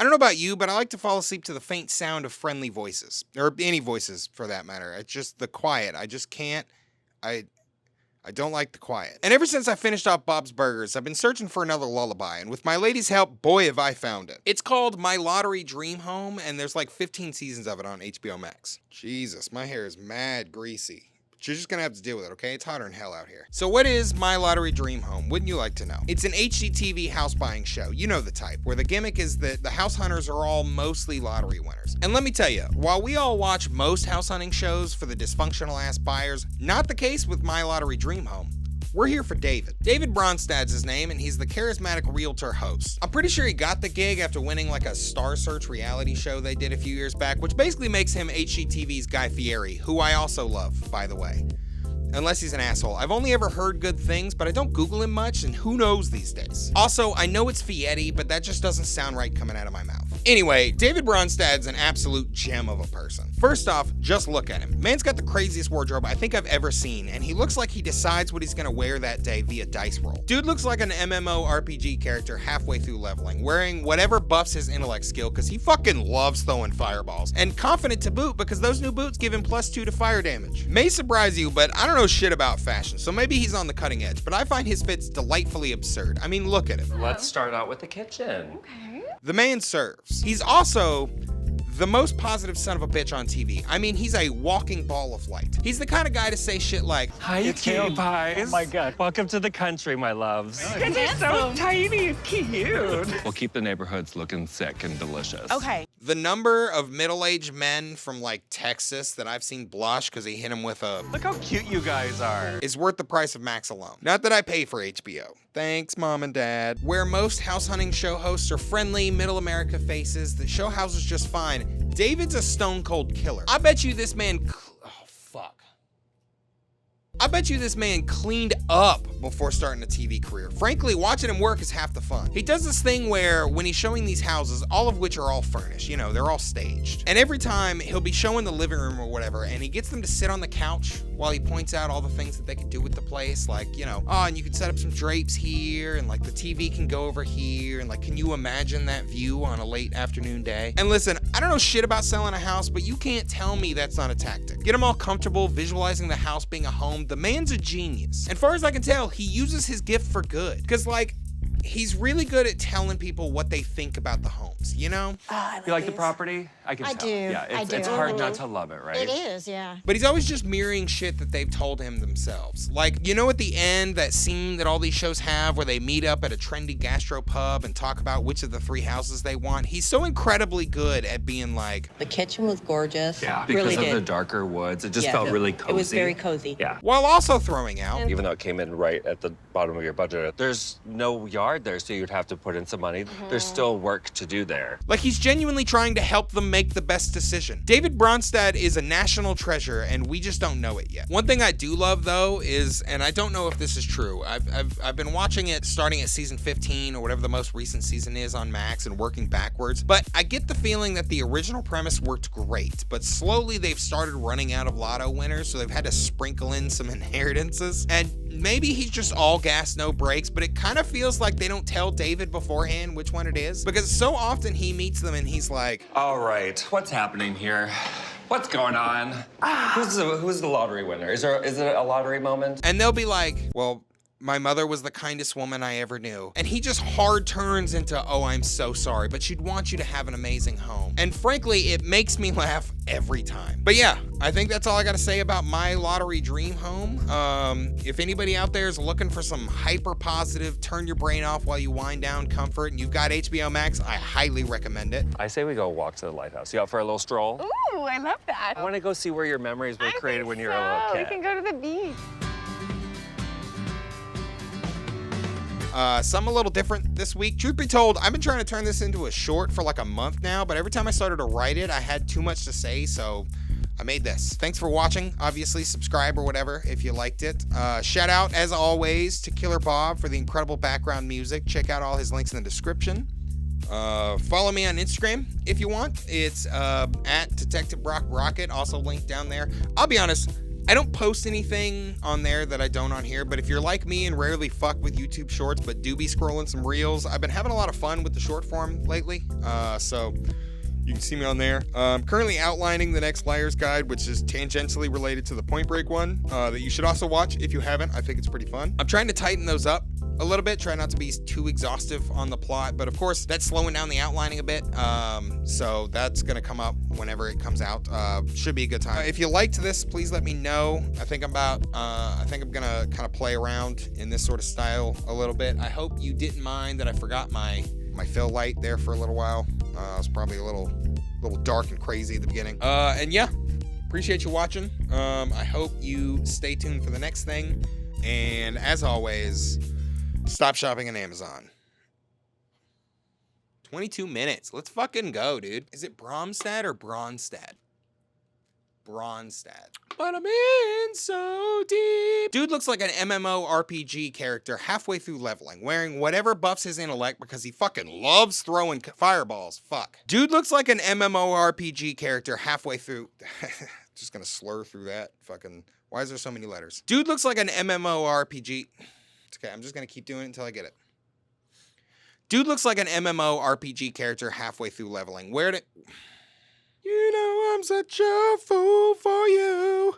don't know about you, but I like to fall asleep to the faint sound of friendly voices. Or any voices, for that matter. It's just the quiet. I just can't. I don't like the quiet. And ever since I finished off Bob's Burgers, I've been searching for another lullaby, and with my lady's help, boy have I found it. It's called My Lottery Dream Home, and there's like 15 seasons of it on HBO Max. Jesus, my hair is mad greasy. You're just gonna have to deal with it, okay? It's hotter than hell out here. So what is My Lottery Dream Home? Wouldn't you like to know? It's an HGTV house buying show. You know the type, where the gimmick is that the house hunters are all mostly lottery winners. And let me tell you, while we all watch most house hunting shows for the dysfunctional ass buyers, not the case with My Lottery Dream Home. We're here for David. David Bronstad's his name, and he's the charismatic realtor host. I'm pretty sure he got the gig after winning like a Star Search reality show they did a few years back, which basically makes him HGTV's Guy Fieri, who I also love, by the way. Unless he's an asshole. I've only ever heard good things, but I don't Google him much, and who knows these days. Also, I know it's Fieri, but that just doesn't sound right coming out of my mouth. Anyway, David Bronstad's an absolute gem of a person. First off, just look at him. Man's got the craziest wardrobe I think I've ever seen, and he looks like he decides what he's gonna wear that day via dice roll. Dude looks like an MMORPG character halfway through leveling, wearing whatever buffs his intellect skill, because he fucking loves throwing fireballs. And confident to boot, because those new boots give him +2 to fire damage. May surprise you, but I don't know shit about fashion, so maybe he's on the cutting edge, but I find his fits delightfully absurd. I mean, look at him. Let's start out with the kitchen. Okay. The man serves. He's also the most positive son of a bitch on TV. I mean, he's a walking ball of light. He's the kind of guy to say shit like, Hi, cutie pies. Oh my God. Welcome to the country, my loves. He's You're so handsome. tiny and cute. We'll keep the neighborhoods looking sick and delicious. Okay. the number of middle-aged men from like Texas that I've seen blush because he hit him with a Look how cute you guys are. is worth the price of Max alone. Not that I pay for HBO. Thanks, Mom and Dad. Where most house hunting show hosts are friendly, middle America faces that show houses just fine, David's a stone cold killer. I bet you this man I bet you this man cleaned up before starting a TV career. Frankly, watching him work is half the fun. He does this thing where when he's showing these houses, all of which are all furnished, you know, they're all staged. And every time he'll be showing the living room or whatever, and he gets them to sit on the couch while he points out all the things that they could do with the place. Like, you know, oh, and you could set up some drapes here, and like the TV can go over here, and like, can you imagine that view on a late afternoon day? And listen, I don't know shit about selling a house, but you can't tell me that's not a tactic. Get them all comfortable, visualizing the house being a home. The man's a genius. And far as I can tell, he uses his gift for good. Because, like, he's really good at telling people what they think about the homes, you know? You like the property? I can I tell. do. Yeah, I it's do. hard not to love it, right? It is, yeah. But he's always just mirroring shit that they've told him themselves. Like, you know at the end, that scene that all these shows have where they meet up at a trendy gastropub and talk about which of the 3 houses they want? He's so incredibly good at being like... The kitchen was gorgeous. Yeah, because really of did. the darker woods. It just Yeah, felt really cozy. It was very cozy. Yeah. while also throwing out... Even though it came in right at the bottom of your budget, there's no yard there, so you'd have to put in some money. There's still work to do there. Like, he's genuinely trying to help them make the best decision. David Bronstad is a national treasure, and we just don't know it yet. One thing I do love, though, is, and I don't know if this is true, I've been watching it starting at season 15 or whatever the most recent season is on Max and working backwards, but I get the feeling that the original premise worked great, but slowly they've started running out of lotto winners, so they've had to sprinkle in some inheritances, and maybe he's just all gas, no brakes, but it kind of feels like they don't tell David beforehand which one it is, because so often he meets them and he's like, All right, what's happening here? What's going on? Who's the lottery winner? Is it a lottery moment? and they'll be like, well, my mother was the kindest woman I ever knew. And he just hard turns into, oh, I'm so sorry, but she'd want you to have an amazing home. And frankly, it makes me laugh every time. But yeah, I think that's all I gotta say about My Lottery Dream Home. If anybody out there is looking for some hyper positive, turn your brain off while you wind down comfort, and you've got HBO Max, I highly recommend it. I say we go walk to the lighthouse. You out for a little stroll? Ooh, I love that. I want to go see where your memories were created when you were a little kid. We can go to the beach. Some a little different this week. Truth be told, I've been trying to turn this into a short for like a month now, but every time I started to write it, I had too much to say, so I made this. Thanks for watching. Obviously, subscribe or whatever if you liked it. Shout out, as always, to Killer Bob for the incredible background music. Check out all his links in the description. Follow me on Instagram if you want. It's at Detective Brock Rocket, also linked down there. I'll be honest, I don't post anything on there that I don't on here, but if you're like me and rarely fuck with YouTube Shorts, but do be scrolling some reels, I've been having a lot of fun with the short form lately. So you can see me on there. I'm currently outlining the next Liar's Guide, which is tangentially related to the Point Break one, that you should also watch if you haven't. I think it's pretty fun. I'm trying to tighten those up a little bit, try not to be too exhaustive on the plot, but of course that's slowing down the outlining a bit. So that's gonna come up whenever it comes out. Should be a good time. If you liked this, please let me know. I think I'm gonna kind of play around in this sort of style a little bit. I hope you didn't mind that I forgot my fill light there for a little while. It was probably a little dark and crazy at the beginning. And yeah, appreciate you watching. I hope you stay tuned for the next thing. And as always, stop shopping on Amazon. 22 minutes. Let's fucking go, dude. Is it Bromstad or Bronstad? Bronstad. But I'm in so deep. Dude looks like an MMORPG character halfway through leveling, wearing whatever buffs his intellect because he fucking loves throwing fireballs. Fuck. Dude looks like an MMORPG character halfway through. Just gonna slur through that. Fucking. Why is there so many letters? Dude looks like an MMORPG. It's okay. I'm just gonna keep doing it until I get it. Dude looks like an MMORPG character halfway through leveling. You know I'm such a fool for you.